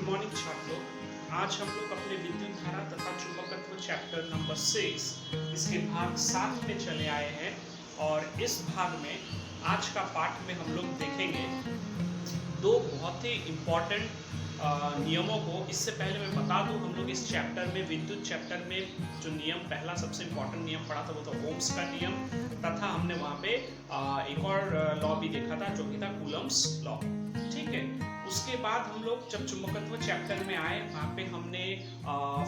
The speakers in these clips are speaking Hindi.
गुड मॉर्निंग छात्रों। आज हम लोग अपने विद्युत धारा तथा चुंबकत्व चैप्टर नंबर 6 इसके भाग 7 में चले आए हैं और इस भाग में आज का पाठ में हम लोग देखेंगे दो बहुत ही इम्पॉर्टेंट नियमों को। इससे पहले मैं बता दूं, हम लोग इस चैप्टर में विद्युत चैप्टर में जो नियम पहला सबसे इम्पॉर्टेंट नियम पढ़ा था वो था ओम्स का नियम, तथा हमने वहाँ पे एक और लॉ भी देखा था जो कि था कूलम्स लॉ। ठीक है, उसके बाद हम लोग जब चुंबकत्व चैप्टर में आए वहाँ पे हमने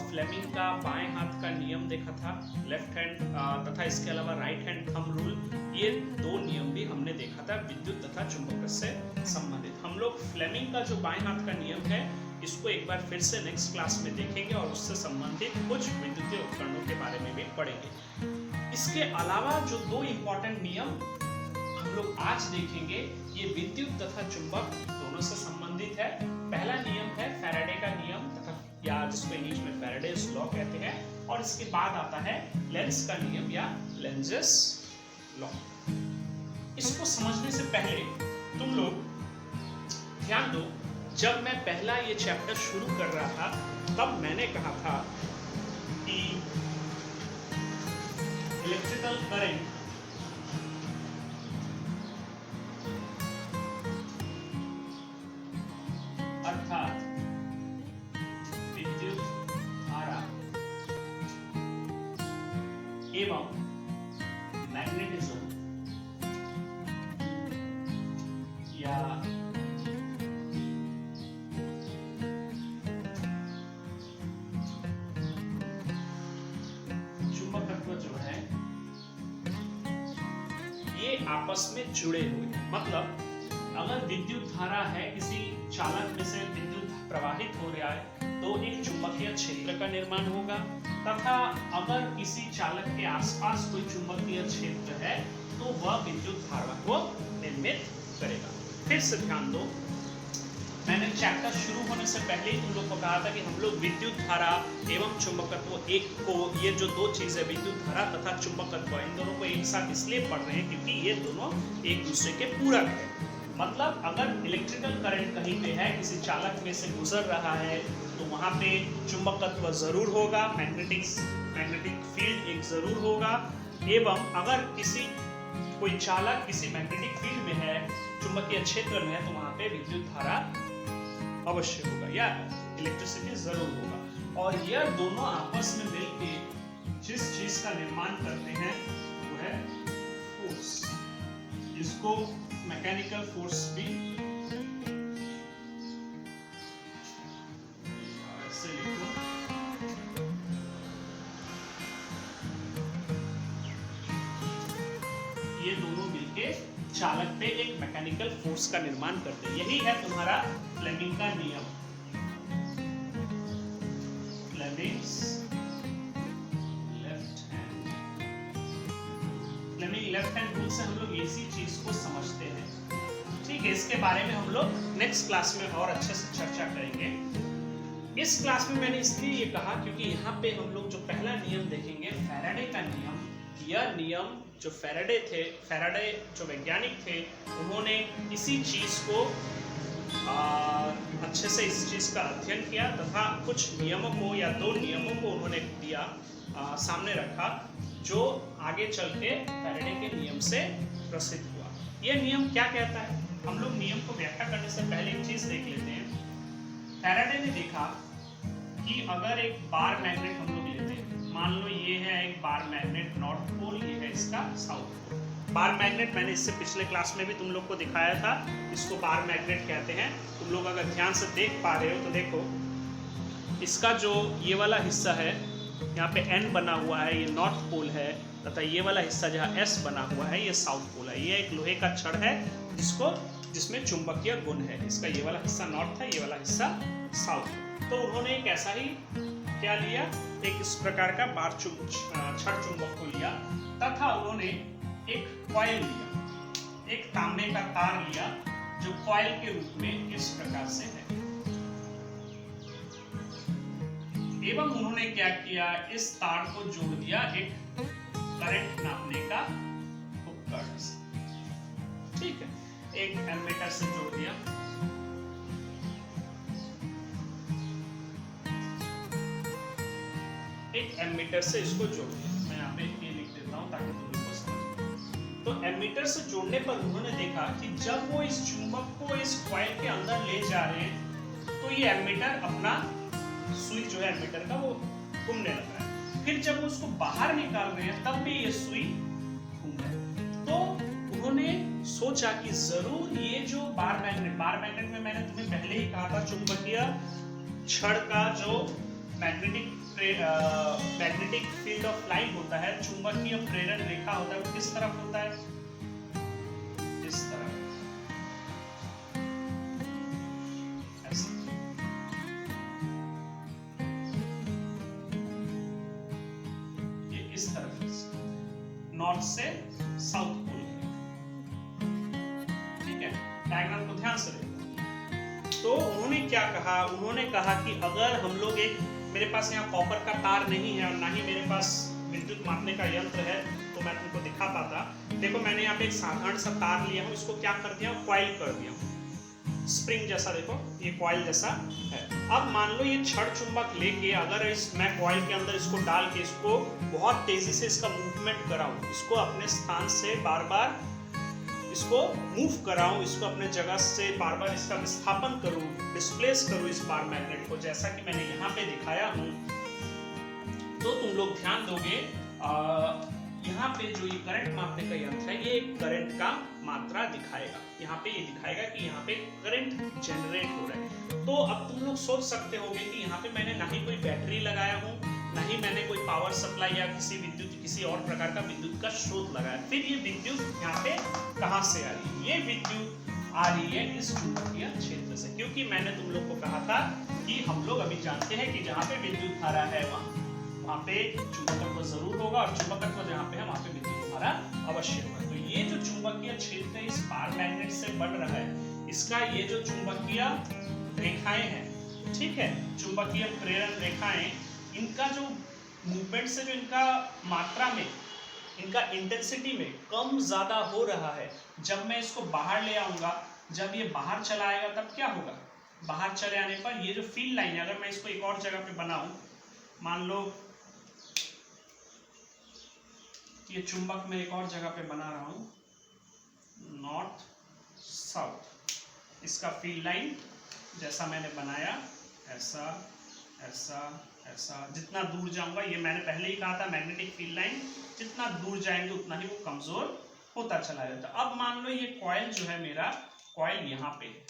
फ्लेमिंग का बाएं हाथ का नियम देखा था, लेफ्ट हैंड तथा इसके अलावा राइट हैंड थंब रूल। ये दो नियम भी हमने देखा था विद्युत तथा चुंबक से संबंधित। हम लोग फ्लेमिंग का जो बाएं हाथ का नियम है इसको एक बार फिर से नेक्स्ट क्लास में देखेंगे और उससे संबंधित कुछ विद्युतीय उपकरणों के बारे में भी पढ़ेंगे। इसके अलावा जो दो इम्पोर्टेंट नियम हम लोग आज देखेंगे ये विद्युत तथा चुंबक दोनों से संबंधित है। पहला नियम है फैराडे का नियम तथा या जिसको इंग्लिश में फैराडेज लॉ कहते हैं, और इसके बाद आता है लेंज का नियम या लेंजेस लॉ। इसको समझने से पहले तुम लोग ध्यान दो, जब मैं पहला ये चैप्टर शुरू कर रहा था तब मैंने कहा था कि इलेक्ट्रिकल करंट अर्थात विद्युत धारा एवं मैग्नेटिज्म या चुंबकत्व जो है ये आपस में जुड़े हुए। मतलब अगर विद्युत धारा है, किसी चालक में से विद्युत प्रवाहित हो रहा है तो एक चुंबकीय क्षेत्र का निर्माण होगा, तथा अगर किसी चालक के आसपास कोई चुंबकीय क्षेत्र है तो वह विद्युत धारा को निर्मित करेगा। फिर से ध्यान दो, मैंने चैप्टर शुरू होने से पहले ही तुम लोग को कहा था कि हम लोग विद्युत धारा एवं चुंबकत्व एक को, ये जो दो चीजें विद्युत धारा तथा चुंबकत्व, इन दोनों को एक साथ इसलिए पढ़ रहे हैं क्योंकि ये दोनों एक दूसरे के पूरक है। मतलब अगर इलेक्ट्रिकल करंट कहीं पे है, किसी चालक में से गुजर रहा है तो वहाँ पे चुंबकत्व जरूर होगा, मैग्नेटिक फील्ड एक जरूर होगा। एवं अगर कोई चालक किसी मैग्नेटिक फील्ड में है, चुंबकीय क्षेत्र में है, तो वहाँ पे विद्युत धारा अवश्य होगा या इलेक्ट्रिसिटी जरूर होगा। और यह दोनों आपस में मिलकर जिस चीज का निर्माण करते हैं वो है फोर्स। इसको मैकेनिकल फोर्स भी ऐसे लिखो। ये दोनों मिलके चालक पे एक मैकेनिकल फोर्स का निर्माण करते हैं। यही है तुम्हारा फ्लेमिंग का नियम। फ्लेमिंग्स लेफ्ट हैंड रूल से हम लोग इसी चीज को समझते हैं। ठीक है, इसके बारे में हम लोग नेक्स्ट क्लास में और अच्छे से चर्चा करेंगे। इस क्लास में मैंने इसलिए ये कहा क्योंकि यहाँ पे हम लोग जो पहला नियम देखेंगे फैराडे का नियम। यह नियम जो फैराडे जो वैज्ञानिक थे, उन्होंने इसी चीज को अच्छे से इस चीज का अध्ययन किया तथा कुछ नियमों को या दो नियमों को उन्होंने दिया, सामने रखा, जो आगे चल के फैराडे के नियम से प्रसिद्ध हुआ। यह नियम क्या कहता है? हम लोग नियम को व्याख्या करने से पहले एक चीज देख लेते हैं। फैराडे ने देखा कि अगर एक बार मैग्नेट हम लोग लेते हैं, मान लो ये है एक बार मैग्नेट नॉर्थ पोल, ये है इसका साउथ पोल। बार मैग्नेट मैंने इससे पिछले क्लास में भी तुम लोग को दिखाया था, इसको बार मैग्नेट कहते हैं। तुम लोग अगर ध्यान से देख पा रहे हो तो देखो, इसका जो ये वाला हिस्सा है, यहाँ पे N बना हुआ है, ये नॉर्थ पोल है, तथा ये वाला हिस्सा जहाँ S बना हुआ है ये साउथ पोल है। ये एक लोहे का छड़ है जिसमें चुंबकीय गुण है। इसका ये वाला हिस्सा नॉर्थ है, ये वाला हिस्सा साउथ। तो उन्होंने एक ऐसा ही क्या लिया, एक इस प्रकार का छड़ चुंबक को लिया, तथा उन्होंने एक कॉइल लिया, एक तांबे का तार लिया जो कॉइल के रूप में इस प्रकार से है। एवं उन्होंने क्या किया, इस तार को जोड़ दिया एक करंट नापने का उपकरण से। ठीक है, एक एमीटर से जोड़ दिया। एमीटर से इसको जोड़ दिया। मैं यहाँ पे ये लिख देता हूँ ताकि तुम लोग को समझ में। तो एमीटर से जोड़ने पर उन्होंने देखा कि जब वो इस चुंबक को इस कॉइल के अंदर ले जा रहे हैं तो ये एमीटर अपना सुई जो है एमीटर का वो घूमने लग रहा है। फिर जब उसको बाहर निकाल रहे हैं तब भी ये सुई घूम रहा है। तो उन्होंने सोचा कि जरूर ये जो बार मैग्नेट में मैंने तुम्हें पहले ही कहा था चुंबकीय छड़ का जो मैग्नेटिक फील्ड ऑफ लाइन होता है, चुंबकीय प्रेरण रेखा होता है, वो किस तरफ होता है? इस तरफ। ऐसे ये इस तरफ नॉर्थ से साउथ पोल, ठीक है। डायग्राम को ध्यान से देखो। तो उन्होंने क्या कहा? उन्होंने कहा कि अगर हम लोग मेरे पास यहाँ कॉपर का तार नहीं है और ना ही मेरे पास विद्युत मापने का यंत्र है तो मैं तुमको दिखा पाता। देखो मैंने यहाँ पे एक साधारण सा तार लिया हूँ, इसको क्या कर दिया? कॉइल कर दिया हूँ, स्प्रिंग जैसा। देखो ये कॉइल जैसा है। अब मान लो ये छड़ चुंबक लेके अगर मैं कॉइल के अंदर इसको डाल के इसको बहुत तेजी से इसका मूवमेंट कराऊं, इसको अपने स्थान से बार बार इसको मूव कराऊं, इसको अपने जगह से बार बार इसका विस्थापन करूं, डिस्प्लेस करूं इस बार मैग्नेट को, जैसा कि मैंने यहाँ पे दिखाया हूं, तो तुम लोग ध्यान दोगे यहाँ पे जो ये करंट मापने का यंत्र है ये करंट का मात्रा दिखाएगा। यहाँ पे ये दिखाएगा कि यहाँ पे करंट जनरेट हो रहा है। तो अब तुम लोग सोच सकते होगे कि यहाँ पे मैंने ना ही कोई बैटरी लगाया हूँ, ना ही मैंने कोई पावर सप्लाई या किसी और प्रकार का विद्युत का स्रोत लगाया। फिर ये विद्युत यहाँ पे कहाँ से आ रही है? ये विद्युत आ रही है इस चुंबकीय क्षेत्र से, क्योंकि मैंने तुम लोग को कहा था कि हम लोग अभी जानते हैं कि जहाँ पे विद्युत धारा है वहाँ पे चुंबकत्व जरूर होगा, और चुंबकत्व जहाँ पे है वहाँ पे विद्युत धारा अवश्य होगा। तो ये जो चुंबकीय क्षेत्र इस बार मैग्नेट से बन रहा है, इसका ये जो चुंबकीय रेखाएं हैं, ठीक है, चुंबकीय प्रेरण रेखाएं, इनका जो मूवमेंट से जो इनका मात्रा में, इनका इंटेंसिटी में कम ज्यादा हो रहा है। जब मैं इसको बाहर ले आऊंगा, जब ये बाहर चला आएगा तब क्या होगा? बाहर चले आने पर ये जो फील्ड लाइन है, अगर मैं इसको एक और जगह पे बनाऊं, मान लो ये चुंबक में एक और जगह पे बना रहा हूं, नॉर्थ साउथ, इसका फील्ड लाइन जैसा मैंने बनाया, ऐसा ऐसा ऐसा, जितना दूर जाऊंगा, ये मैंने पहले ही कहा था मैग्नेटिक फील्ड लाइन जितना दूर जाएंगे उतना ही वो कमजोर होता चला जाता। अब मान लो ये कॉइल जो है मेरा, कॉइल यहाँ पे है,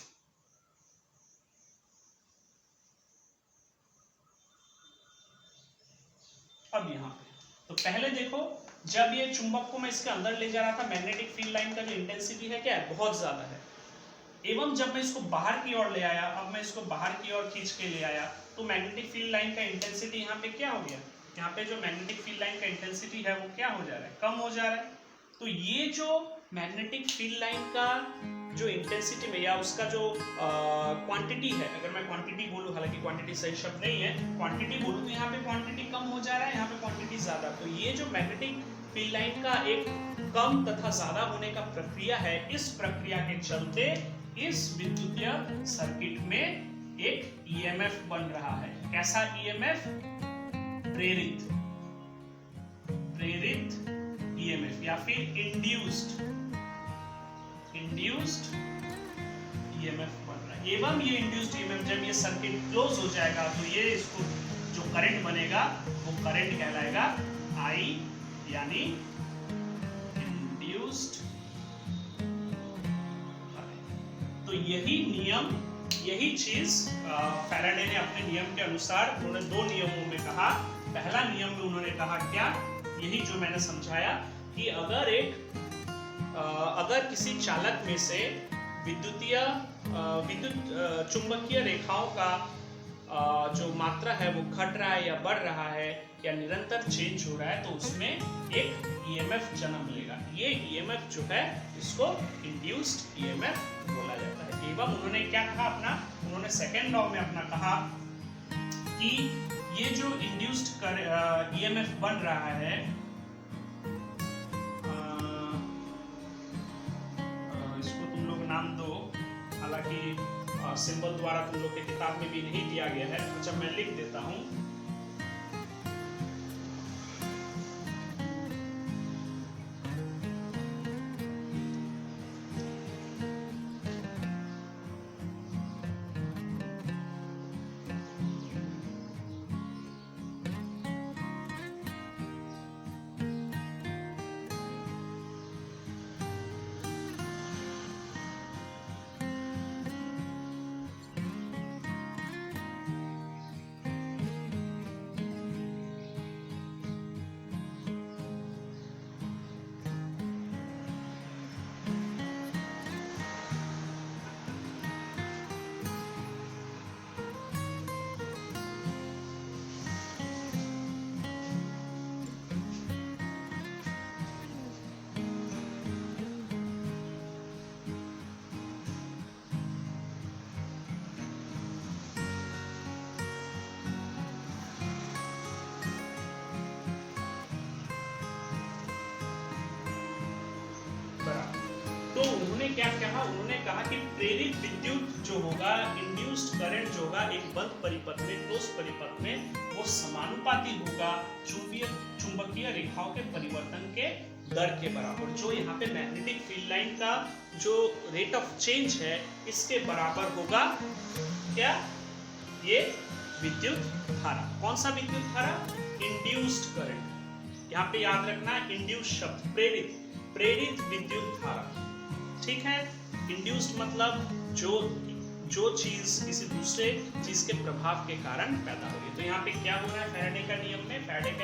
अब यहाँ पे, तो पहले देखो जब ये चुंबक को मैं इसके अंदर ले जा रहा था, मैग्नेटिक फील्ड लाइन का जो इंटेंसिटी है क्या है? बहुत ज्यादा है। एवं जब मैं इसको बाहर की ओर ले आया, अब मैं इसको बाहर की ओर खींच के ले आया, तो मैग्नेटिक फील्ड लाइन का इंटेंसिटी यहाँ पे क्या हो गया? यहाँ पे जो मैग्नेटिक फील्ड लाइन का इंटेंसिटी है वो क्या हो जा रहा है? कम हो जा रहा है। तो ये जो मैग्नेटिक फील्ड लाइन का जो इंटेंसिटी में या उसका जो क्वांटिटी है, अगर मैं क्वांटिटी बोलूँ, हालांकि क्वांटिटी सही शब्द नहीं है, क्वांटिटी बोलूँ तो यहाँ पे क्वांटिटी कम हो जा रहा है, यहाँ पे क्वांटिटी ज्यादा। तो ये जो मैग्नेटिक फील्ड लाइन का एक कम तथा ज्यादा होने का प्रक्रिया है, इस प्रक्रिया के चलते इस विद्युतीय सर्किट में एक ईएमएफ बन रहा है। कैसा ईएमएफ? प्रेरित ईएमएफ या फिर इंड्यूस्ड ईएमएफ बन रहा है। एवं ये इंड्यूस्ड ईएमएफ जब ये सर्किट क्लोज हो जाएगा तो ये इसको जो करंट बनेगा वो करंट कहलाएगा आई, यानी इंड्यूस्ड। तो यही नियम, यही चीज फैराडे ने अपने नियम के अनुसार, उन्होंने दो नियमों में कहा। पहला नियम में उन्होंने कहा क्या? यही जो मैंने समझाया कि अगर किसी चालक में से विद्युत चुंबकीय रेखाओं का जो मात्रा है वो घट रहा है या बढ़ रहा है या निरंतर चेंज हो रहा है, तो उसमें एक ईएमएफ जन्म लेगा। ये ईएमएफ जो है इसको इंड्यूस्ड ईएमएफ बोला जाता है। एवं उन्होंने क्या कहा अपना, उन्होंने सेकेंड लॉ में अपना कहा कि ये जो इंड्यूस्ड ईएमएफ बन रहा है, इसको तुम लोग नाम दो, हालांकि सिंबल द्वारा तुम लोग के किताब में भी नहीं दिया गया है, अच्छा मैं लिख देता हूं। क्या कहा, उन्होंने कहा कि प्रेरित विद्युत जो होगा, इंड्यूस्ड करंट जो होगा एक बंद परिपथ में, क्लोज परिपथ में, वो समानुपाती होगा चुंबकीय रेखाओं के परिवर्तन के दर के बराबर। जो यहाँ पे मैग्नेटिक फील्ड लाइन का जो रेट ऑफ चेंज है इसके बराबर होगा क्या, ये विद्युत धारा। कौन सा विद्युत धारा, इंड्यूस्ड करंट। यहाँ पे याद रखना इंड्यूस शब्द, प्रेरित विद्युत धारा, ठीक है। इंड्यूस्ड मतलब जो चीज किसी दूसरे चीज के प्रभाव के कारण पैदा हो रही। तो यहाँ पे क्या हो रहा है, फैराडे का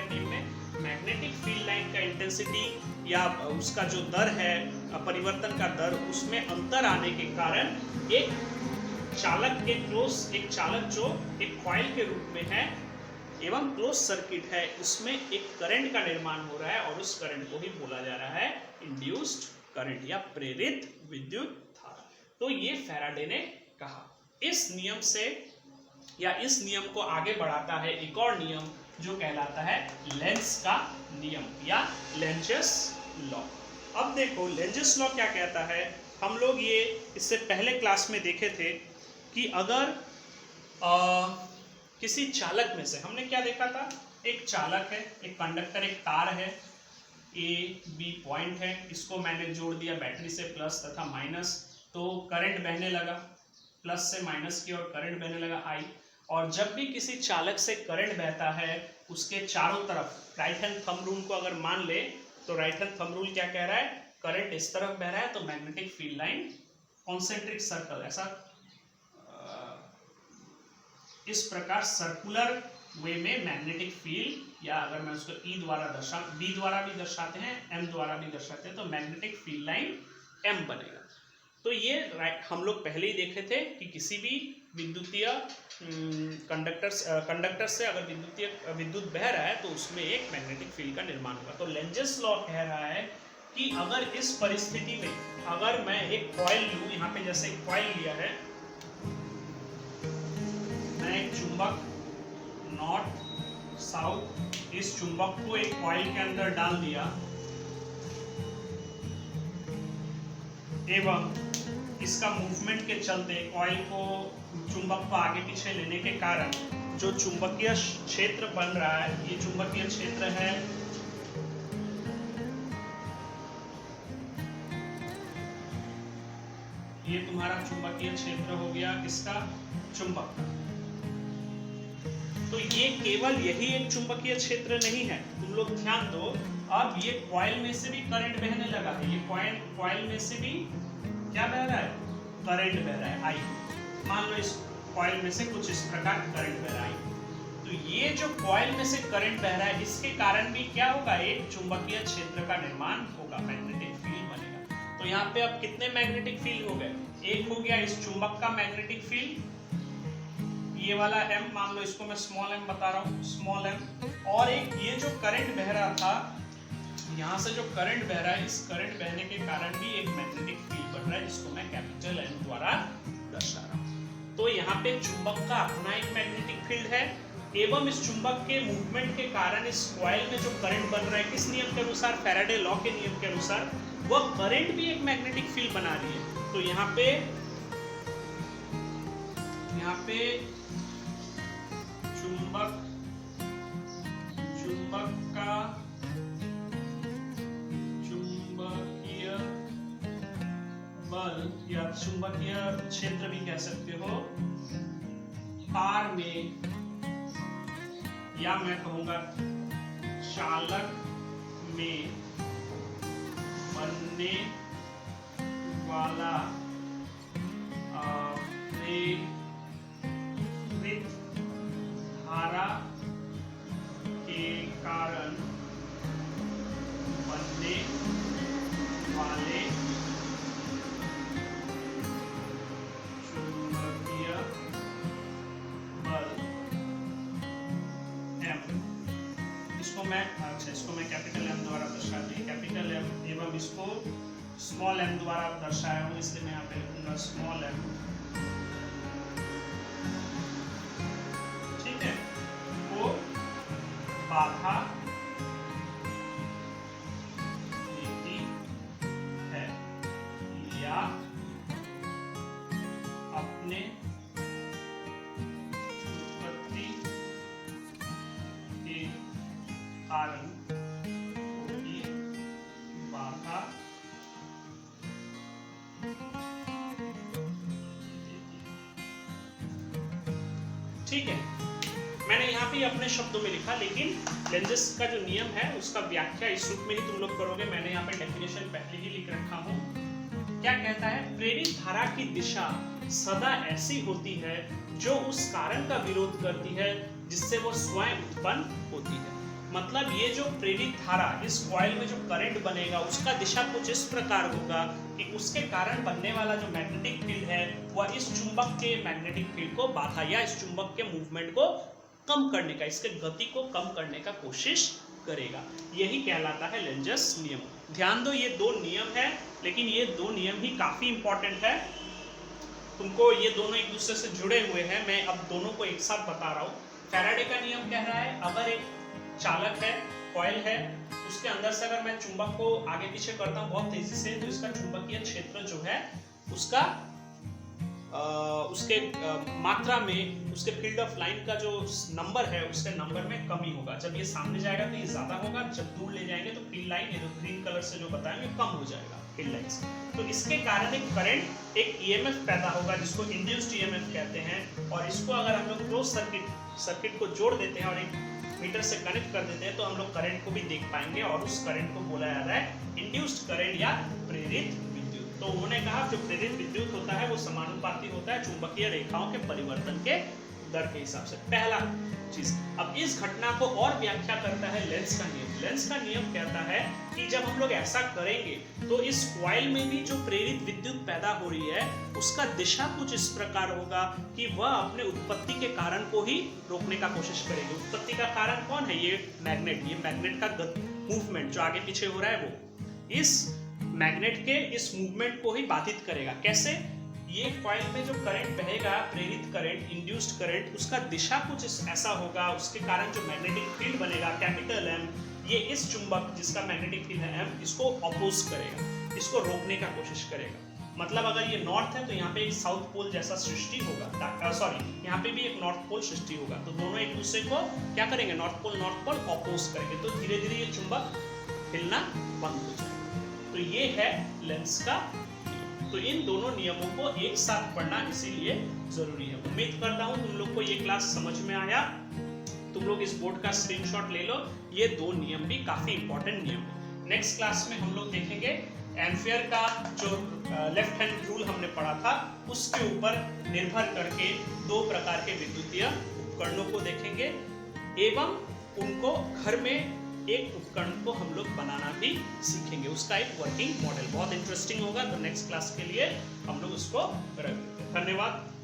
नियम में मैग्नेटिक फील्ड लाइन का इंटेंसिटी या उसका जो दर है, परिवर्तन का दर, उसमें अंतर आने के कारण एक चालक जो एक कॉइल के रूप में है एवं क्लोज सर्किट है, उसमें एक करंट का निर्माण हो रहा है और उस करंट को ही बोला जा रहा है इंड्यूस्ड करंट या प्रेरित विद्युत धारा। तो ये फैराडे ने कहा। इस नियम से या इस नियम को आगे बढ़ाता है एक और नियम जो कहलाता है लेंज का नियम या लेंजस लॉ। अब देखो लेंजस लॉ क्या कहता है। हम लोग ये इससे पहले क्लास में देखे थे कि अगर किसी चालक में से, हमने क्या देखा था, एक चालक है, एक कंडक्टर, एक तार है, ए बी पॉइंट है, इसको मैंने जोड़ दिया बैटरी से प्लस तथा माइनस, तो करंट बहने लगा, प्लस से माइनस की ओर करंट बहने लगा आई। और जब भी किसी चालक से करंट बहता है उसके चारों तरफ, राइट हैंड थंब रूल को अगर मान ले तो राइट हैंड थंब रूल क्या कह रहा है, करंट इस तरफ बह रहा है तो magnetic field line concentric circle, ऐसा इस प्रकार सर्कुलर वे में मैग्नेटिक फील्ड, या अगर मैं उसको बी द्वारा भी दर्शाते हैं, एम द्वारा भी दर्शाते हैं, तो मैग्नेटिक फील्ड लाइन एम बनेगा। तो ये हम लोग पहले ही देखे थे कि किसी भी विद्युतीय कंडक्टर से अगर विद्युत बह रहा है तो उसमें एक मैग्नेटिक फील्ड का निर्माण होगा। तो लेंजस लॉ कह रहा है कि अगर इस परिस्थिति में अगर मैं एक कॉइल लूं, यहाँ पे जैसे एक कॉइल लिया है, मैं एक चुंबक नॉर्थ साउथ, इस चुंबक को एक कॉइल के अंदर डाल दिया एवं इसका मूवमेंट के चलते कॉइल को, चुंबक को आगे पीछे लेने के कारण जो चुंबकीय क्षेत्र बन रहा है, ये चुंबकीय क्षेत्र है, ये तुम्हारा चुंबकीय क्षेत्र हो गया किसका, चुंबक का। तो ये केवल यही एक चुंबकीय क्षेत्र नहीं है, तुम लोग ध्यान दो। अब ये कॉइल में से भी करंट बहने लगा है, ये कॉइल में से भी क्या बह रहा है, करंट बह रहा है आई। मान लो इस कॉइल में से कुछ इस प्रकार करंट बह रहा है, तो ये जो कॉइल में से करंट बह रहा है इसके कारण भी क्या होगा, एक चुंबकीय क्षेत्र का निर्माण होगा, मैग्नेटिक फील्ड बनेगा। तो यहाँ पे अब कितने मैग्नेटिक फील्ड हो गए, एक हो गया इस चुंबक का मैग्नेटिक फील्ड, ये वाला m, मान लो इसको मैं स्मॉल m बता रहा हूँ, स्मॉल m, और एक ये जो करंट बह रहा था, यहाँ से जो करंट बह रहा है, इस करंट बहने के कारण भी एक मैग्नेटिक फील्ड बन रहा है जिसको मैं कैपिटल M द्वारा दर्शा रहा हूँ। तो यहाँ पे चुंबक का अपना एक मैग्नेटिक फील्ड है एवं इस चुंबक के मूवमेंट के कारण इस कॉइल में जो करंट बन रहा है, किस नियम के अनुसार, फैराडे लॉ के नियम के अनुसार, वह करंट भी एक मैग्नेटिक फील्ड बना रही है। तो यहाँ पे चुंबक का चुंबकीय बल या चुंबकीय क्षेत्र भी कह सकते हो, तार में, या मैं कहूंगा चालक में बनने वाला प्रेरित धारा के कारण बनने वाले चुंबकीय बल M, इसको मैं कैपिटल M द्वारा दर्शा दी, कैपिटल M एवं इसको स्मॉल m द्वारा दर्शाया हूँ, इसलिए मैं यहाँ पे लिखूंगा स्मॉल m, ठीक है, वो बाधा देती है या ठीक है, मैंने यहाँ पे अपने शब्दों में लिखा, लेकिन लेंजेस का जो नियम है उसका व्याख्या इस रूप में ही तुम लोग करोगे। मैंने यहाँ पे डेफिनेशन पहले ही लिख रखा हूँ। क्या कहता है? प्रेरित धारा की दिशा सदा ऐसी होती है जो उस कारण का विरोध करती है जिससे वो स्वयं उत्पन्न होती है। मतलब ये जो प्रेरित धारा, इस कॉइल में जो करंट बनेगा उसका दिशा कुछ इस प्रकार होगा कि उसके कारण बनने वाला जो मैग्नेटिक फील्ड है वह इस चुंबक के मैग्नेटिक फील्ड को बाधा या इस चुंबक के मूवमेंट को कम करने का, इसके गति को कम करने का कोशिश करेगा। यही कहलाता है लेंजस नियम। ध्यान दो, ये दो नियम है, लेकिन ये दो नियम ही काफी इंपॉर्टेंट है। तुमको ये दोनों एक दूसरे से जुड़े हुए हैं, मैं अब दोनों को एक साथ बता रहा हूँ। फैराडे का नियम कह रहा है अगर एक चालक है, कॉइल है, उसके अंदर से अगर मैं चुंबक को आगे पीछे करता हूँ बहुत तेजी से, तो इसका चुंबकीय क्षेत्र जो है उसका उसके मात्रा में, उसके फील्ड ऑफ लाइन का जो नंबर है उसके नंबर में कमी होगा। जब ये सामने जाएगा तो ये ज्यादा होगा, जब दूर ले जाएंगे तो फील्ड लाइन, ये जो ग्रीन कलर से जो बताएंगे, कम हो जाएगा फील्ड लाइन से। तो इसके कारण एक करंट, एक ईएमएफ पैदा होगा जिसको इंड्यूस्ड ईएमएफ कहते हैं। और इसको अगर हम लोग क्लोज सर्किट को जोड़ देते हैं और एक मीटर से कनेक्ट कर देते हैं तो हम लोग करंट को भी देख पाएंगे, और उस करंट को बोला जाता है इंड्यूस्ड करंट या प्रेरित विद्युत। तो उन्होंने कहा जो प्रेरित विद्युत होता है वो समानुपाती होता है चुंबकीय रेखाओं के परिवर्तन के दर के हिसाब से। पहला चीज, अब इस घटना को और व्याख्या करता है लेंस का नियम। लेंस का नियम कहता है कि जब हम लोग ऐसा करेंगे तो इस कॉइल में भी जो प्रेरित विद्युत पैदा हो रही है उसका दिशा कुछ इस प्रकार होगा कि वह अपने उत्पत्ति के कारण को ही रोकने का कोशिश करेगी। उत्पत्ति का कारण कौन है? ये मैग्नेट। ये मैग्नेट का मूवमेंट जो आगे पीछे हो रहा है वो इस मैग्नेट के इस मूवमेंट को ही बाधित करेगा। कैसे? ये कॉइल में जो करंट बहेगा, प्रेरित करंट, इंड्यूस्ड करंट, उसका दिशा कुछ ऐसा होगा, उसके कारण जो मैग्नेटिक फील्ड बनेगा कैपिटल एम, ये इस चुंबक जिसका मैग्नेटिक फील्ड है एम, इसको अपोज करेगा, इसको रोकने का कोशिश करेगा। मतलब अगर ये नॉर्थ है तो यहाँ पे एक साउथ पोल जैसा सृष्टि होगा, सॉरी यहाँ पे भी एक नॉर्थ पोल सृष्टि होगा। तो दोनों एक दूसरे को क्या करेंगे? नॉर्थ पोल अपोज करेंगे, तो धीरे धीरे ये चुंबक हिलना बंद हो जाएगा। तो ये है लेंस का। तो इन दोनों नियमों को एक साथ पढ़ना इसीलिए जरूरी है। उम्मीद करता हूं तुम लोग को ये क्लास समझ में आया। तुम लोग इस बोर्ड का स्क्रीनशॉट ले लो, ये दो नियम भी काफी इंपॉर्टेंट नियम है। नेक्स्ट क्लास में हम लोग देखेंगे एम्पियर का जो लेफ्ट हैंड रूल हमने पढ़ा था उसके ऊपर निर्भर करके दो प्रकार के विद्युतीय उपकरणों को देखेंगे, एवं उनको घर में एक उपकरण को हम लोग बनाना भी सीखेंगे। उसका एक वर्किंग मॉडल बहुत इंटरेस्टिंग होगा। तो नेक्स्ट क्लास के लिए हम लोग उसको रख देते हैं। धन्यवाद।